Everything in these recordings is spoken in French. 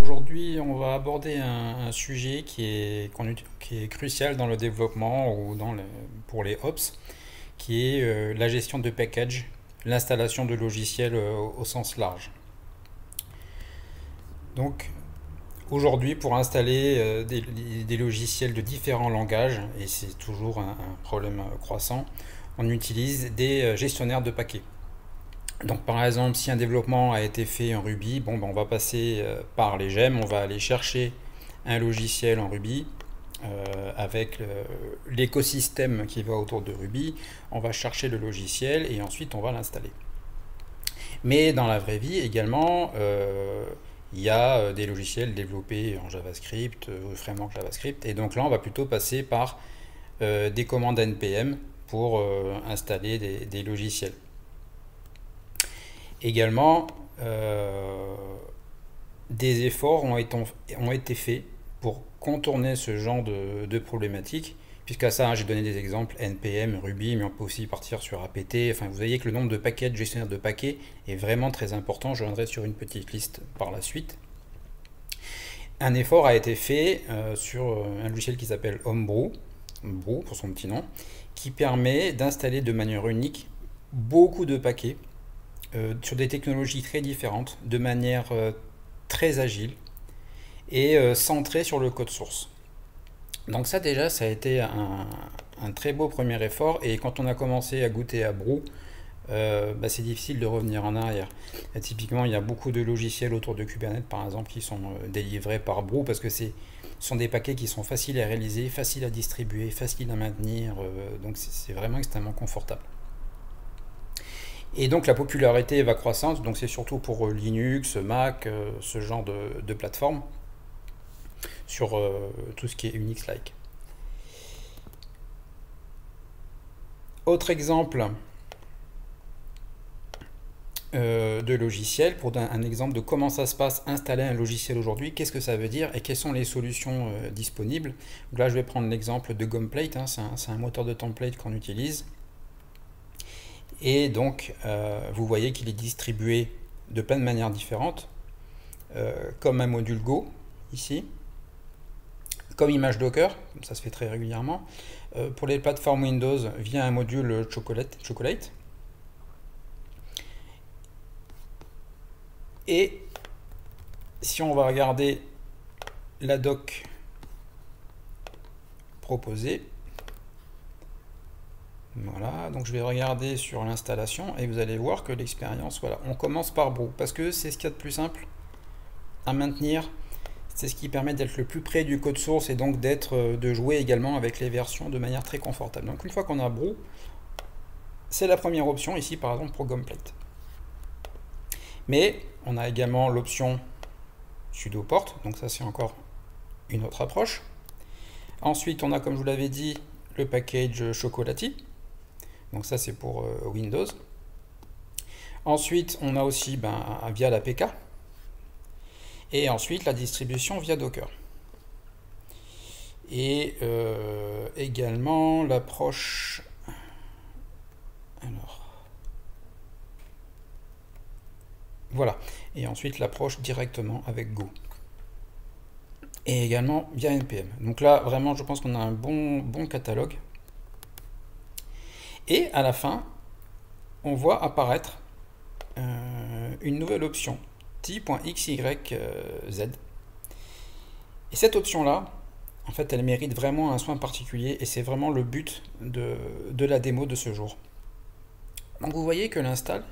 Aujourd'hui, on va aborder un sujet qui est crucial dans le développement ou pour les Ops, qui est la gestion de package, l'installation de logiciels au sens large. Donc, aujourd'hui, pour installer des logiciels de différents langages, et c'est toujours un problème croissant, on utilise des gestionnaires de paquets. Donc par exemple, si un développement a été fait en Ruby, bon, ben, on va passer par les gemmes, on va aller chercher un logiciel en Ruby avec l'écosystème qui va autour de Ruby, on va chercher le logiciel et ensuite on va l'installer. Mais dans la vraie vie également, il y a des logiciels développés en JavaScript, framework JavaScript, et donc là on va plutôt passer par des commandes npm pour installer des logiciels. Également, des efforts ont été faits pour contourner ce genre de problématiques, puisqu'à ça, j'ai donné des exemples NPM, Ruby, mais on peut aussi partir sur APT. Enfin, vous voyez que le nombre de paquets, de gestionnaires de paquets, est vraiment très important. Je reviendrai sur une petite liste par la suite. Un effort a été fait sur un logiciel qui s'appelle Homebrew, Brew pour son petit nom, qui permet d'installer de manière unique beaucoup de paquets sur des technologies très différentes, de manière très agile et centrée sur le code source. Donc ça déjà, ça a été un très beau premier effort, et quand on a commencé à goûter à Brew, c'est difficile de revenir en arrière. Et typiquement, il y a beaucoup de logiciels autour de Kubernetes, par exemple, qui sont délivrés par Brew, parce que ce sont des paquets qui sont faciles à réaliser, faciles à distribuer, faciles à maintenir, donc c'est vraiment extrêmement confortable. Et donc la popularité va croissante, donc c'est surtout pour Linux, Mac, ce genre de plateforme, sur tout ce qui est Unix-like. Autre exemple de logiciel, pour un exemple de comment ça se passe installer un logiciel aujourd'hui, qu'est-ce que ça veut dire et quelles sont les solutions disponibles. Donc là je vais prendre l'exemple de Gumplate, hein, c'est un moteur de template qu'on utilise. Et donc, vous voyez qu'il est distribué de plein de manières différentes, comme un module Go, ici, comme image Docker, ça se fait très régulièrement, pour les plateformes Windows, via un module Chocolate. Et si on va regarder la doc proposée, voilà, donc je vais regarder sur l'installation et vous allez voir que l'expérience, voilà, on commence par Brew parce que c'est ce qu'il y a de plus simple à maintenir, c'est ce qui permet d'être le plus près du code source et donc de jouer également avec les versions de manière très confortable. Donc une fois qu'on a Brew, c'est la première option ici par exemple pour Gumplate. Mais on a également l'option sudo port, donc ça c'est encore une autre approche. Ensuite on a, comme je vous l'avais dit, le package Chocolati. Donc ça c'est pour Windows. Ensuite on a aussi via l'APK. Et ensuite la distribution via Docker. Et également l'approche... Alors... Voilà. Et ensuite l'approche directement avec Go. Et également via NPM. Donc là vraiment je pense qu'on a un bon catalogue. Et à la fin, on voit apparaître une nouvelle option, t.xyz. Et cette option-là, en fait, elle mérite vraiment un soin particulier, et c'est vraiment le but de la démo de ce jour. Donc vous voyez que l'install,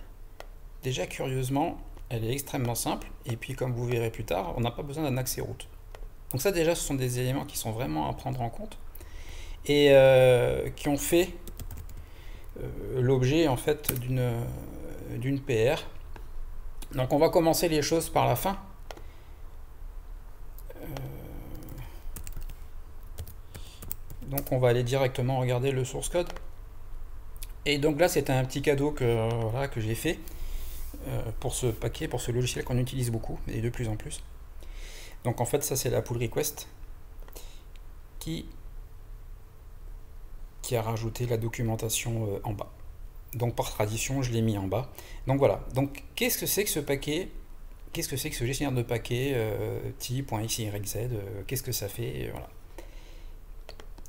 déjà curieusement, elle est extrêmement simple, et puis comme vous verrez plus tard, on n'a pas besoin d'un accès route. Donc ça déjà, ce sont des éléments qui sont vraiment à prendre en compte, et qui ont fait l'objet en fait d'une PR. Donc on va commencer les choses par la fin. Donc on va aller directement regarder le source code. Et donc là c'est un petit cadeau que j'ai fait pour ce paquet, pour ce logiciel qu'on utilise beaucoup et de plus en plus. Donc en fait ça c'est la pull request qui a rajouté la documentation en bas. Donc par tradition, je l'ai mis en bas. Donc voilà. Donc qu'est-ce que c'est que ce paquet qu'est-ce que c'est que ce gestionnaire de paquets ti.xyz, qu'est-ce que ça fait, voilà.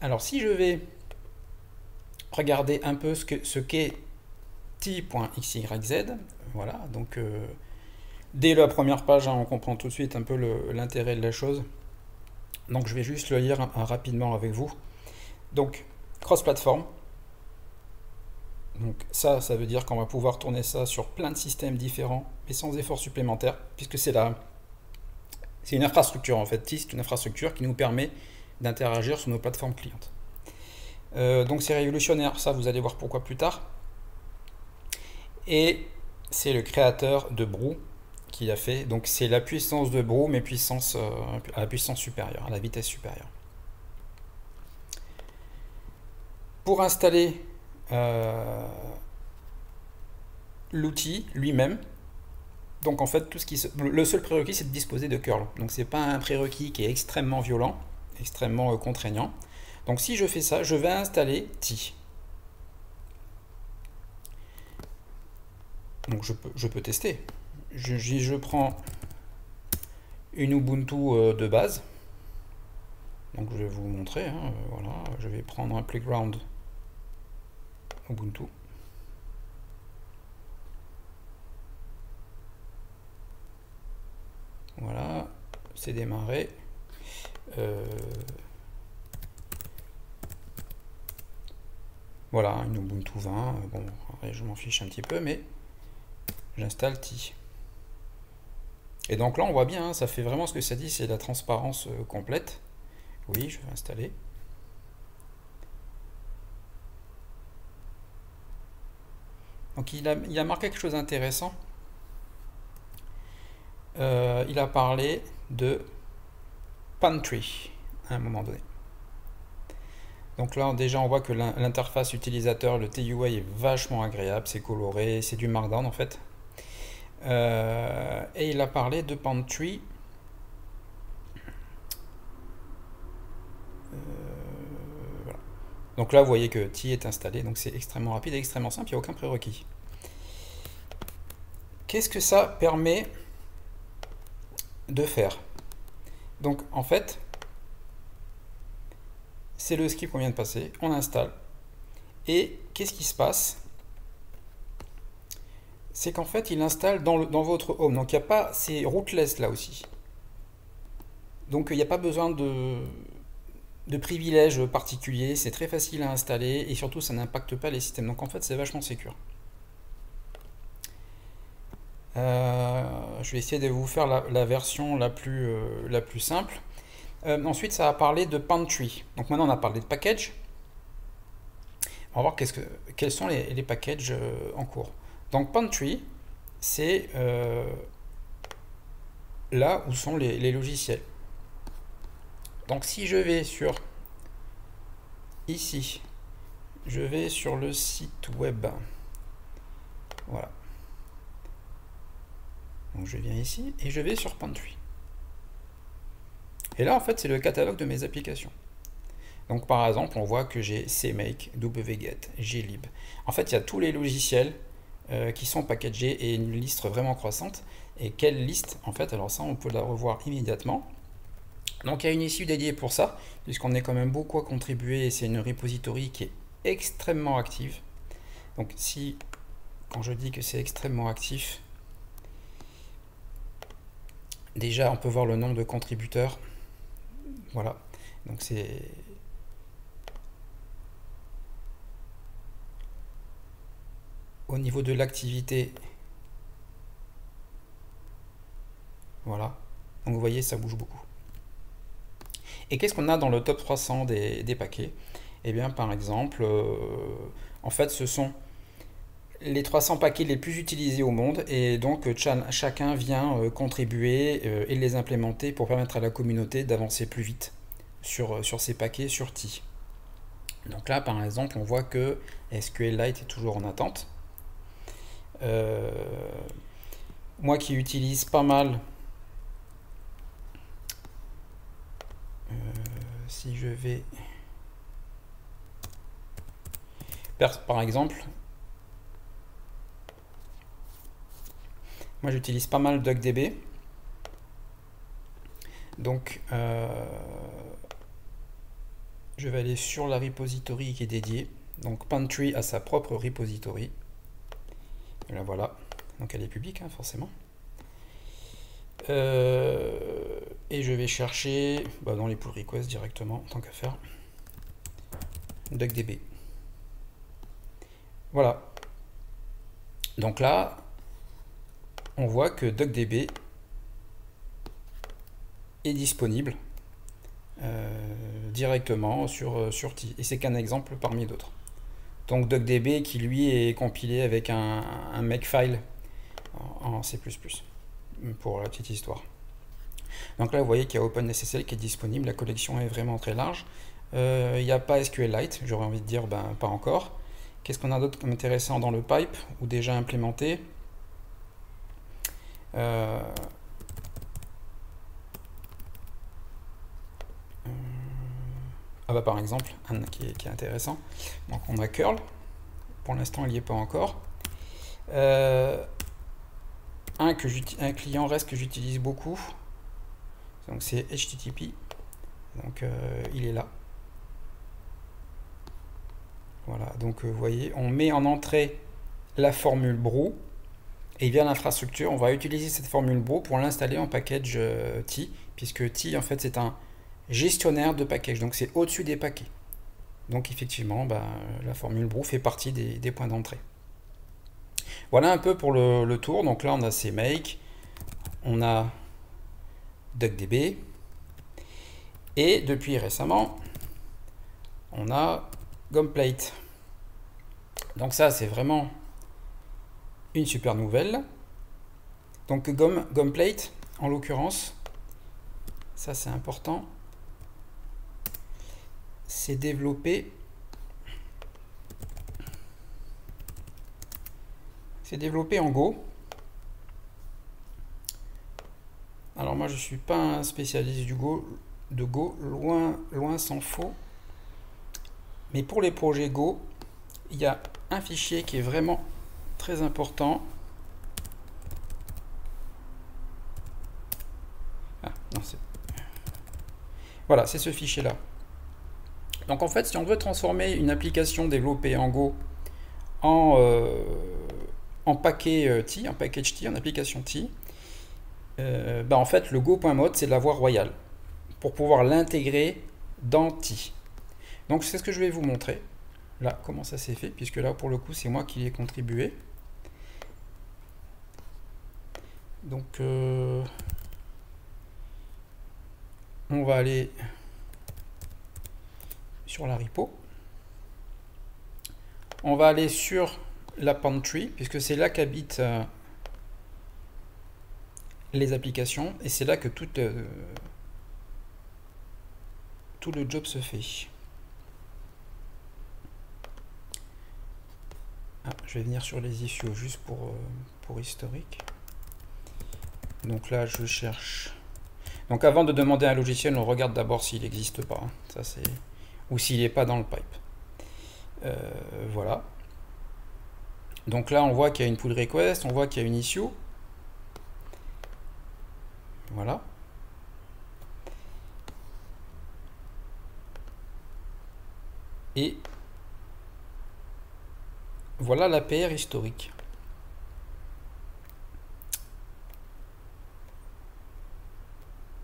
Alors si je vais regarder un peu ce qu'est ti.xyz, voilà, donc dès la première page, hein, on comprend tout de suite un peu l'intérêt de la chose. Donc je vais juste le lire rapidement avec vous. Donc cross-platform. Donc ça veut dire qu'on va pouvoir tourner ça sur plein de systèmes différents, mais sans effort supplémentaire, puisque c'est une infrastructure en fait. C'est une infrastructure qui nous permet d'interagir sur nos plateformes clientes. Donc c'est révolutionnaire, ça vous allez voir pourquoi plus tard. Et c'est le créateur de Brew qui l'a fait. Donc c'est la puissance de Brew, mais à la puissance supérieure, à la vitesse supérieure. Pour installer l'outil lui-même, donc en fait le seul prérequis c'est de disposer de curl. Donc c'est pas un prérequis qui est extrêmement violent, extrêmement contraignant. Donc si je fais ça, je vais installer Ti. Donc je peux tester. Je prends une Ubuntu de base. Donc je vais vous montrer. Hein, voilà, je vais prendre un Playground Ubuntu. Voilà, c'est démarré. Voilà, une Ubuntu 20. Bon, je m'en fiche un petit peu, mais j'installe Ti. Et donc là, on voit bien, hein, ça fait vraiment ce que ça dit, c'est la transparence complète. Oui, je vais installer. Donc il a marqué quelque chose d'intéressant. Il a parlé de Pantry à un moment donné. Donc là déjà on voit que l'interface utilisateur, le TUI est vachement agréable, c'est coloré, c'est du Markdown en fait. Et il a parlé de Pantry. Voilà. Donc là vous voyez que Ti est installé, donc c'est extrêmement rapide et extrêmement simple, il n'y a aucun prérequis. Qu'est-ce que ça permet de faire? Donc en fait, c'est le script qu'on vient de passer, on installe. Et qu'est-ce qui se passe? C'est qu'en fait, il installe dans votre home. Donc il n'y a pas, c'est rootless là aussi. Donc il n'y a pas besoin de privilèges particuliers, c'est très facile à installer et surtout ça n'impacte pas les systèmes. Donc en fait, c'est vachement sécure. Je vais essayer de vous faire la version la plus simple. Ensuite, ça va parler de Pantry. Donc maintenant, on a parlé de package. On va voir quels sont les packages en cours. Donc Pantry, c'est là où sont les logiciels. Donc si je vais sur ici, je vais sur le site web. Voilà. Donc je viens ici et je vais sur Pantry. Et là, en fait, c'est le catalogue de mes applications. Donc par exemple, on voit que j'ai CMake, wget, glib. En fait, il y a tous les logiciels qui sont packagés et une liste vraiment croissante. Et quelle liste? En fait, alors ça, on peut la revoir immédiatement. Donc il y a une issue dédiée pour ça, puisqu'on est quand même beaucoup à contribuer et c'est une repository qui est extrêmement active. Donc si, quand je dis que c'est extrêmement actif, déjà on peut voir le nombre de contributeurs. Voilà, donc c'est... Au niveau de l'activité, voilà, donc vous voyez, ça bouge beaucoup. Et qu'est-ce qu'on a dans le top 300 des paquets? Eh bien, par exemple, en fait, ce sont les 300 paquets les plus utilisés au monde, et donc chacun vient contribuer et les implémenter pour permettre à la communauté d'avancer plus vite sur ces paquets sur Ti. Donc là, par exemple, on voit que SQLite est toujours en attente. Moi qui utilise pas mal, si je vais, par exemple, moi j'utilise pas mal DuckDB, Donc, je vais aller sur la repository qui est dédiée. Donc, Pantry a sa propre repository. Et là, voilà. Donc, elle est publique, hein, forcément. Et je vais chercher dans les pull requests directement, tant qu'à faire. DuckDB. Voilà. Donc là, on voit que DuckDB est disponible directement sur Ti. Et c'est qu'un exemple parmi d'autres. Donc DuckDB qui lui est compilé avec un makefile en C++, pour la petite histoire. Donc là, vous voyez qu'il y a OpenSSL qui est disponible. La collection est vraiment très large. Il n'y a pas SQLite, j'aurais envie de dire, pas encore. Qu'est-ce qu'on a d'autre comme intéressant dans le pipe ou déjà implémenté? Par exemple, un qui est intéressant. Donc on a curl. Pour l'instant, il n'y est pas encore. Un client REST que j'utilise beaucoup. Donc c'est HTTP. Donc il est là. Voilà, donc vous voyez, on met en entrée la formule brew et via l'infrastructure, on va utiliser cette formule brew pour l'installer en package Ti, puisque Ti en fait c'est un gestionnaire de package, donc c'est au-dessus des paquets. Donc effectivement, la formule brew fait partie des points d'entrée. Voilà un peu pour le tour. Donc là on a CMake, on a DuckDB et depuis récemment on a Gomplate. Donc ça c'est vraiment une super nouvelle. Donc Gomplate en l'occurrence, ça c'est important, c'est développé en Go. Alors moi je suis pas un spécialiste de Go, loin s'en faut. Mais pour les projets Go, il y a un fichier qui est vraiment très important. Voilà, c'est ce fichier-là. Donc en fait, si on veut transformer une application développée en Go en paquet Ti, en package Ti, en application Ti, en fait, le go.mode, c'est la voie royale pour pouvoir l'intégrer dans Ti. Donc c'est ce que je vais vous montrer. Là, comment ça s'est fait, puisque là, pour le coup, c'est moi qui ai contribué. Donc, on va aller sur la repo. On va aller sur la Pantry, puisque c'est là qu'habitent les applications, et c'est là que tout le job se fait. Je vais venir sur les issues juste pour historique. Donc là, je cherche. Donc avant de demander un logiciel, on regarde d'abord s'il n'existe pas. Ça c'est, ou s'il n'est pas dans le pipe. Voilà. Donc là, on voit qu'il y a une pull request, on voit qu'il y a une issue. Voilà. Et voilà l'APR historique.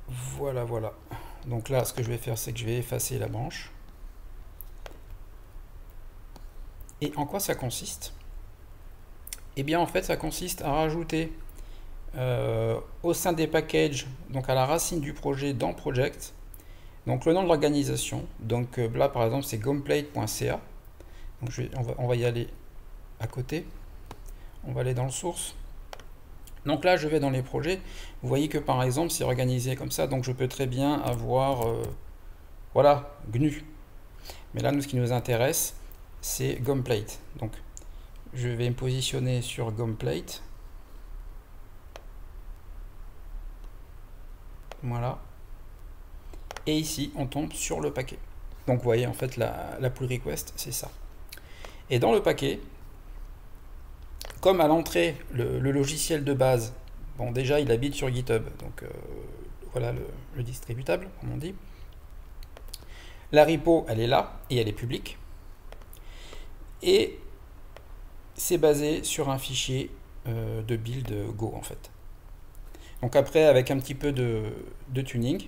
Voilà, voilà. Donc là, ce que je vais faire, c'est que je vais effacer la branche. Et en quoi ça consiste? Eh bien, en fait, ça consiste à rajouter au sein des packages, donc à la racine du projet dans Project, donc le nom de l'organisation. Donc là, par exemple, c'est gomplate.ca. Donc on va y aller à côté. On va aller dans le source. Donc là, je vais dans les projets. Vous voyez que par exemple, c'est organisé comme ça. Donc je peux très bien avoir, voilà, GNU. Mais là, nous, ce qui nous intéresse, c'est Gomplate. Donc je vais me positionner sur Gomplate. Voilà. Et ici, on tombe sur le paquet. Donc vous voyez, en fait, la pull request, c'est ça. Et dans le paquet, comme à l'entrée, le logiciel de base, bon déjà il habite sur GitHub, donc voilà le distributable, comme on dit. La repo, elle est là et elle est publique. Et c'est basé sur un fichier de build Go en fait. Donc après, avec un petit peu de tuning,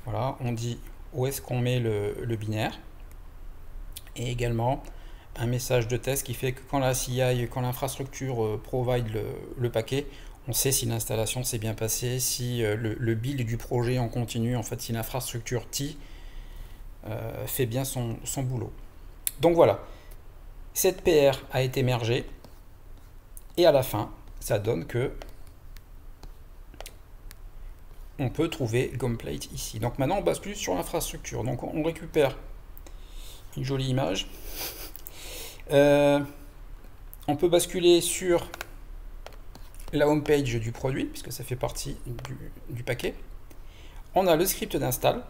voilà, on dit où est-ce qu'on met le binaire. Et également un message de test qui fait que quand la CI, quand l'infrastructure provide le paquet, on sait si l'installation s'est bien passée, si le build du projet en continu, en fait, si l'infrastructure T fait bien son boulot. Donc voilà, cette PR a été mergée et à la fin, ça donne que on peut trouver Gomplate ici. Donc maintenant, on bascule sur l'infrastructure. Donc on récupère une jolie image. On peut basculer sur la home page du produit, puisque ça fait partie du paquet. On a le script d'install.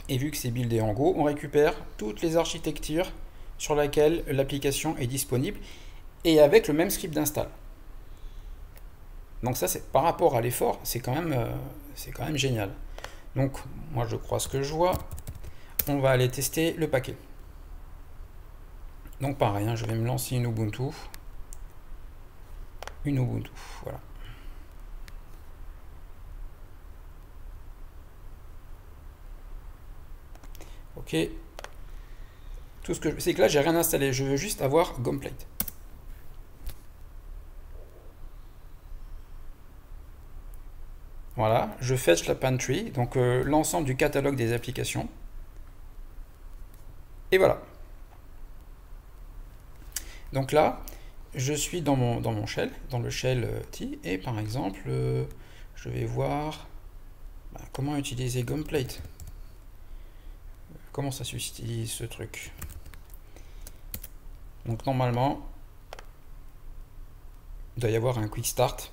Et vu que c'est buildé en Go, on récupère toutes les architectures sur lesquelles l'application est disponible et avec le même script d'install. Donc ça, c'est par rapport à l'effort, c'est quand même génial. Donc moi, je crois ce que je vois. On va aller tester le paquet. Donc pareil, hein, je vais me lancer une Ubuntu. Voilà. Ok. Tout ce que c'est que là, j'ai rien installé. Je veux juste avoir Gomplate. Voilà, je fetch la pantry, donc l'ensemble du catalogue des applications. Et voilà. Donc là, je suis dans mon shell, dans le shell T, et par exemple, je vais voir comment utiliser Gomplate. Comment ça s'utilise ce truc? Donc normalement, il doit y avoir un quick start.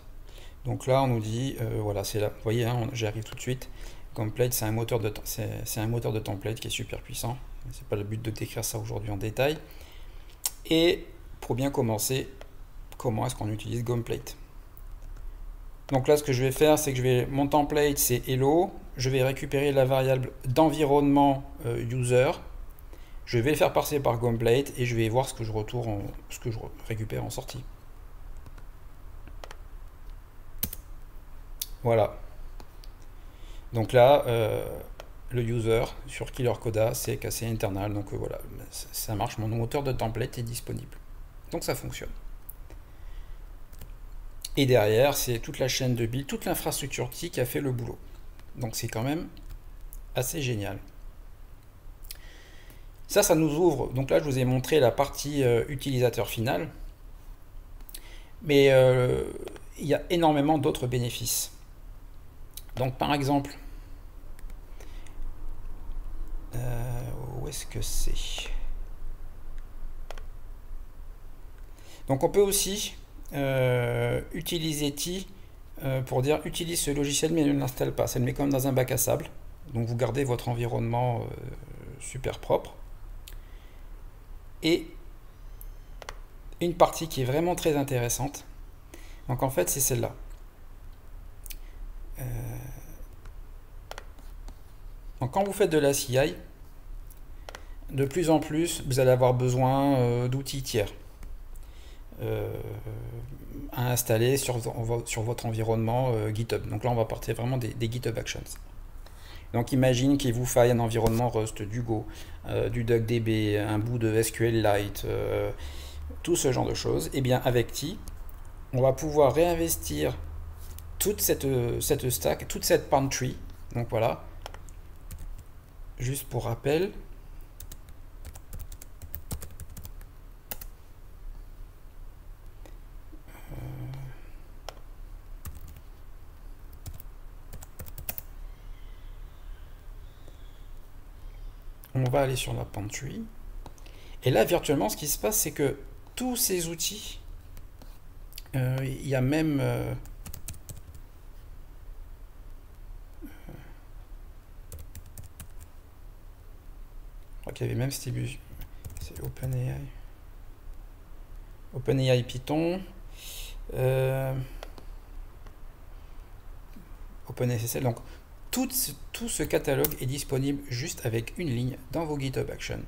Donc là, on nous dit, voilà, c'est là. Vous voyez, hein, j'y arrive tout de suite. Gomplate, c'est un moteur de template qui est super puissant. C'est pas le but de décrire ça aujourd'hui en détail. Et pour bien commencer, comment est-ce qu'on utilise Gomplate? Donc là, ce que je vais faire, c'est que mon template, c'est hello. Je vais récupérer la variable d'environnement user. Je vais le faire passer par Gomplate et je vais voir ce que je récupère en sortie. Voilà. Donc là, le user sur Killer Coda, c'est cassé internal. Donc voilà, ça marche. Mon moteur de template est disponible. Donc ça fonctionne. Et derrière, c'est toute la chaîne de build, toute l'infrastructure T qui a fait le boulot. Donc c'est quand même assez génial. Ça nous ouvre. Donc là, je vous ai montré la partie utilisateur final. Mais il y a énormément d'autres bénéfices. Donc par exemple, où est-ce que c'est? Donc on peut aussi utiliser T pour dire utilise ce logiciel mais ne l'installe pas. Ça le met comme dans un bac à sable. Donc vous gardez votre environnement super propre. Et une partie qui est vraiment très intéressante. Donc en fait c'est celle-là. Donc quand vous faites de la CI, de plus en plus vous allez avoir besoin d'outils tiers à installer sur votre environnement GitHub. Donc là on va partir vraiment des GitHub Actions. Donc imagine qu'il vous faille un environnement Rust, du Go, du DuckDB, un bout de SQLite, tout ce genre de choses. Et bien avec T, on va pouvoir réinvestir toute cette stack, toute cette pantry. Donc voilà, juste pour rappel. On va aller sur la pantry. Et là, virtuellement, ce qui se passe, c'est que tous ces outils, il y a même... je crois qu'il y avait même c'est OpenAI. OpenAI Python. OpenSSL. Donc tout ce catalogue est disponible juste avec une ligne dans vos GitHub Actions.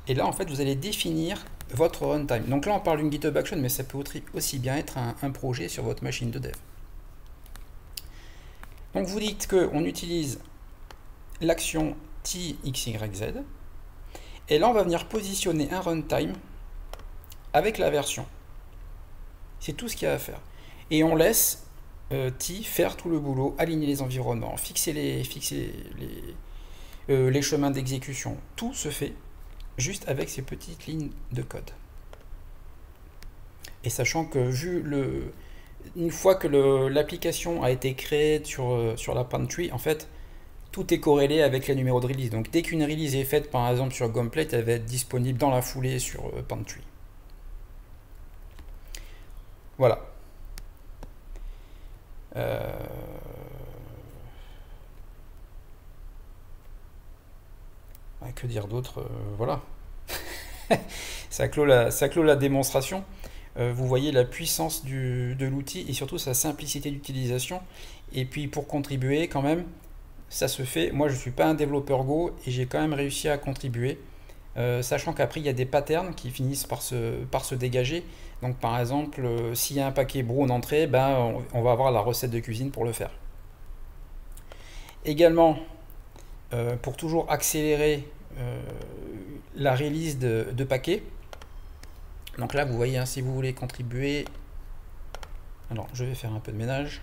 Et là, en fait, vous allez définir votre runtime. Donc là, on parle d'une GitHub Action, mais ça peut aussi bien être un projet sur votre machine de dev. Donc vous dites qu'on utilise l'action TXYZ. Et là, on va venir positionner un runtime avec la version. C'est tout ce qu'il y a à faire. Et on laisse T faire tout le boulot, aligner les environnements, fixer les chemins d'exécution. Tout se fait juste avec ces petites lignes de code. Et sachant que une fois que l'application a été créée sur la Pantry, en fait, tout est corrélé avec les numéros de release. Donc dès qu'une release est faite, par exemple sur Gomplate, elle va être disponible dans la foulée sur Pantry. Voilà. Que dire d'autre, voilà. ça clôt la démonstration. Vous voyez la puissance de l'outil et surtout sa simplicité d'utilisation. Et puis pour contribuer quand même, ça se fait. Moi je ne suis pas un développeur Go et j'ai quand même réussi à contribuer. Sachant qu'après il y a des patterns qui finissent par se dégager. Donc par exemple, s'il y a un paquet brew en entrée, ben, on va avoir la recette de cuisine pour le faire. Également, pour toujours accélérer la release de paquets. Donc là, vous voyez, hein, si vous voulez contribuer, alors je vais faire un peu de ménage.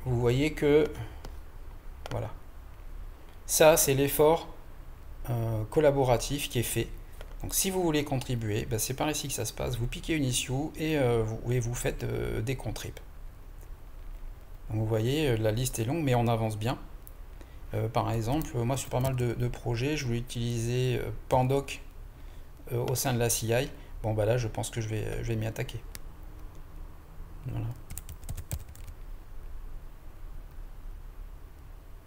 Vous voyez que, voilà, ça c'est l'effort collaboratif qui est fait. Donc si vous voulez contribuer, ben, c'est par ici que ça se passe. Vous piquez une issue et vous faites des contribs. Donc vous voyez, la liste est longue, mais on avance bien. Par exemple, moi sur pas mal de projets, je voulais utiliser Pandoc au sein de la CI. Bon bah là je pense que je vais m'y attaquer. Voilà.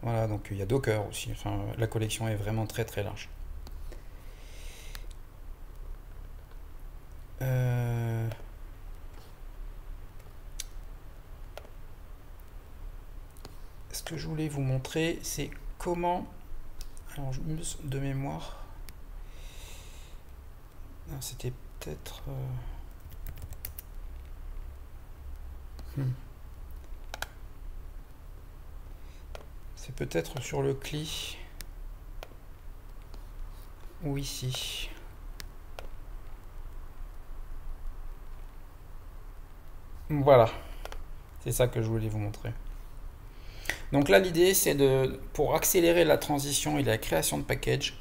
Voilà, donc il y a Docker aussi. Enfin, la collection est vraiment très très large. Ce que je voulais vous montrer, c'est comment, alors de mémoire, c'était peut-être c'est peut-être sur le CLI ou ici. Voilà, c'est ça que je voulais vous montrer. Donc là, l'idée, c'est pour accélérer la transition et la création de package,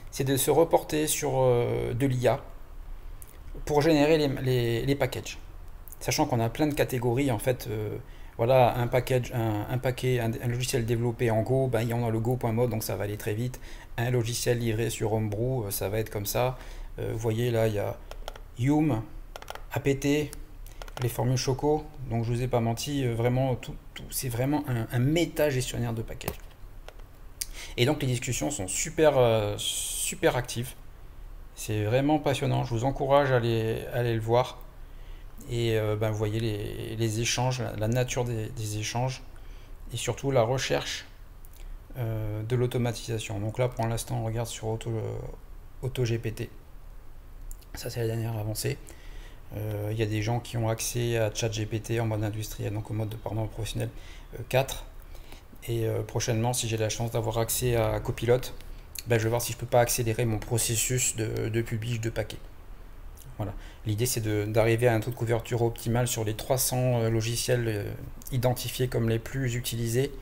c'est de se reporter sur de l'IA pour générer les packages. Sachant qu'on a plein de catégories, en fait, voilà, un logiciel développé en Go, ben, il y en a le Go.mode, donc ça va aller très vite. Un logiciel livré sur Homebrew, ça va être comme ça. Vous voyez là, il y a Yum, APT, les formules Choco, donc je vous ai pas menti, vraiment c'est vraiment un méta gestionnaire de package. Et donc les discussions sont super actives, c'est vraiment passionnant, je vous encourage à aller le voir. Et ben, vous voyez les échanges, la nature des échanges et surtout la recherche de l'automatisation. Donc là pour l'instant on regarde sur AutoGPT, ça c'est la dernière avancée. Il y a des gens qui ont accès à ChatGPT en mode industriel, donc au mode professionnel 4. Et prochainement, si j'ai la chance d'avoir accès à Copilot, ben, je vais voir si je peux pas accélérer mon processus de publish de paquets. Voilà. L'idée, c'est d'arriver à un taux de couverture optimal sur les 300 logiciels identifiés comme les plus utilisés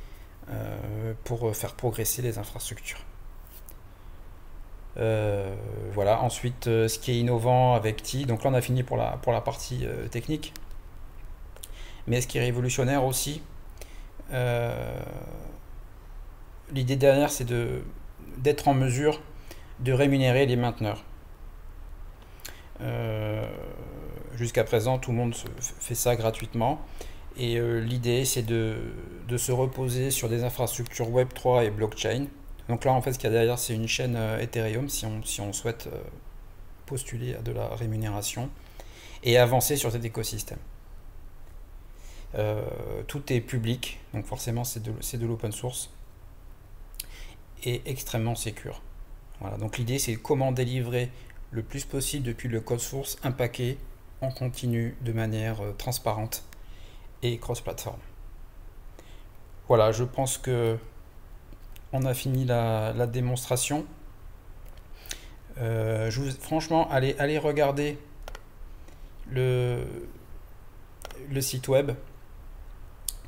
pour faire progresser les infrastructures. Voilà, ensuite ce qui est innovant avec T, donc là on a fini pour la partie technique, mais ce qui est révolutionnaire aussi, l'idée derrière c'est d'être en mesure de rémunérer les mainteneurs. Jusqu'à présent tout le monde fait ça gratuitement et l'idée c'est de se reposer sur des infrastructures Web3 et blockchain. Donc là, en fait, ce qu'il y a derrière, c'est une chaîne Ethereum si on souhaite postuler à de la rémunération et avancer sur cet écosystème. Tout est public, donc forcément c'est de l'open source et extrêmement sécure. Voilà, donc l'idée c'est comment délivrer le plus possible depuis le code source un paquet en continu de manière transparente et cross-platform. Voilà, je pense que on a fini la démonstration. Franchement, allez regarder le site web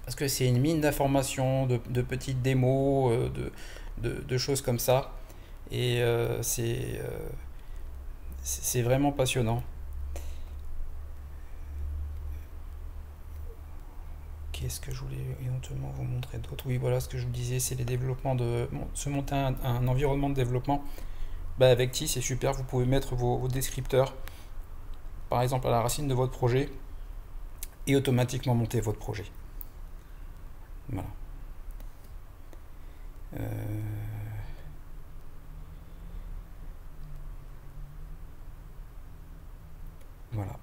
parce que c'est une mine d'informations, de petites démos, de choses comme ça. Et c'est vraiment passionnant. Qu'est-ce que je voulais éventuellement vous montrer d'autre? Oui, voilà ce que je vous disais, c'est les développements se monter un environnement de développement. Avec Ti, c'est super, vous pouvez mettre vos descripteurs, par exemple à la racine de votre projet, et automatiquement monter votre projet. Voilà. Voilà.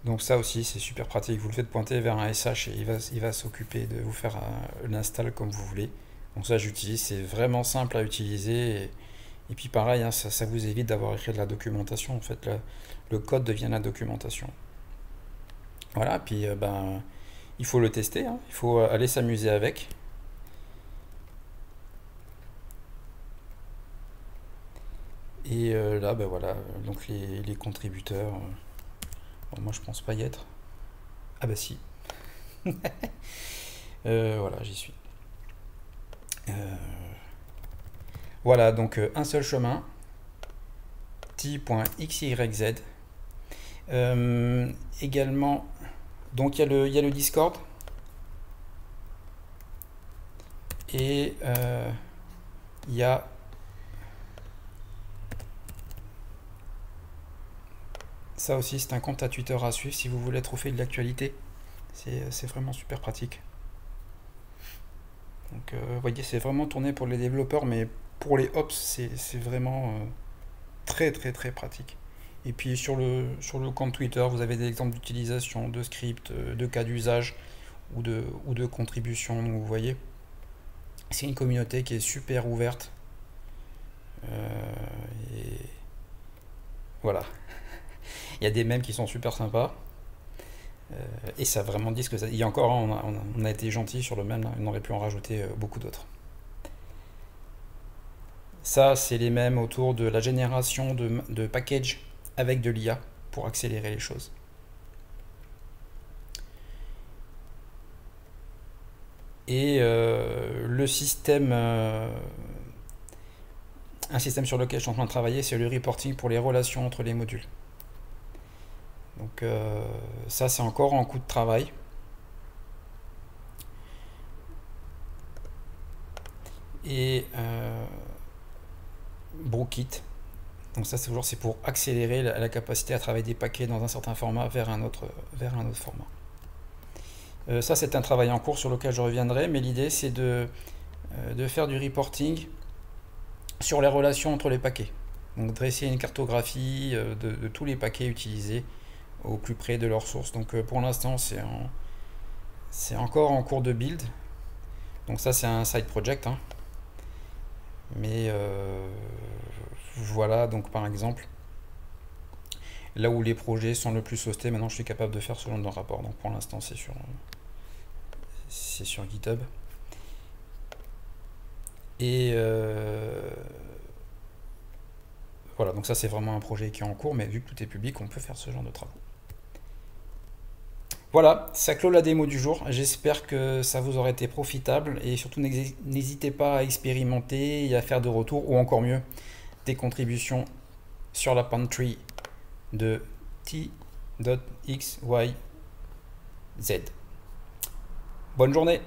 Donc ça aussi c'est super pratique, vous le faites pointer vers un SH et il va s'occuper de vous faire l'install comme vous voulez. Donc ça j'utilise, c'est vraiment simple à utiliser et puis pareil, hein, ça vous évite d'avoir écrit de la documentation, en fait le code devient la documentation. Voilà, puis il faut le tester, hein, il faut aller s'amuser avec. Et là voilà, donc les contributeurs. Bon, moi je pense pas y être. Ah bah si. Voilà, j'y suis. Voilà, donc un seul chemin. Ti.xyz. Également, donc il y a le Discord. Et il y a ça aussi, c'est un compte à Twitter à suivre si vous voulez être au fait de l'actualité. C'est vraiment super pratique. Donc, vous voyez, c'est vraiment tourné pour les développeurs, mais pour les ops, c'est vraiment très pratique. Et puis sur le compte Twitter, vous avez des exemples d'utilisation, de scripts, de cas d'usage ou de contributions. Donc, vous voyez, c'est une communauté qui est super ouverte. Et voilà. Il y a des mèmes qui sont super sympas. Et ça vraiment dit ce que ça. Il y a encore, on a été gentil sur le mème, là. On aurait pu en rajouter beaucoup d'autres. Ça, c'est les mèmes autour de la génération de packages avec de l'IA pour accélérer les choses. Et le système, un système sur lequel je suis en train de travailler, c'est le reporting pour les relations entre les modules. Donc ça, c'est encore en cours de travail. Et Brookit. Donc ça, c'est toujours pour accélérer la capacité à travailler des paquets dans un certain format vers un autre format. Ça, c'est un travail en cours sur lequel je reviendrai, mais l'idée, c'est de faire du reporting sur les relations entre les paquets. Donc dresser une cartographie de tous les paquets utilisés au plus près de leur source. Donc pour l'instant, c'est encore en cours de build. Donc ça, c'est un side project. Hein. Mais voilà, donc par exemple, là où les projets sont le plus hostés, maintenant je suis capable de faire ce genre de rapport. Donc pour l'instant, c'est sur GitHub. Et voilà, donc ça c'est vraiment un projet qui est en cours, mais vu que tout est public, on peut faire ce genre de travaux. Voilà, ça clôt la démo du jour. J'espère que ça vous aura été profitable et surtout n'hésitez pas à expérimenter et à faire de retours ou encore mieux des contributions sur la pantry de T.xyz. Bonne journée!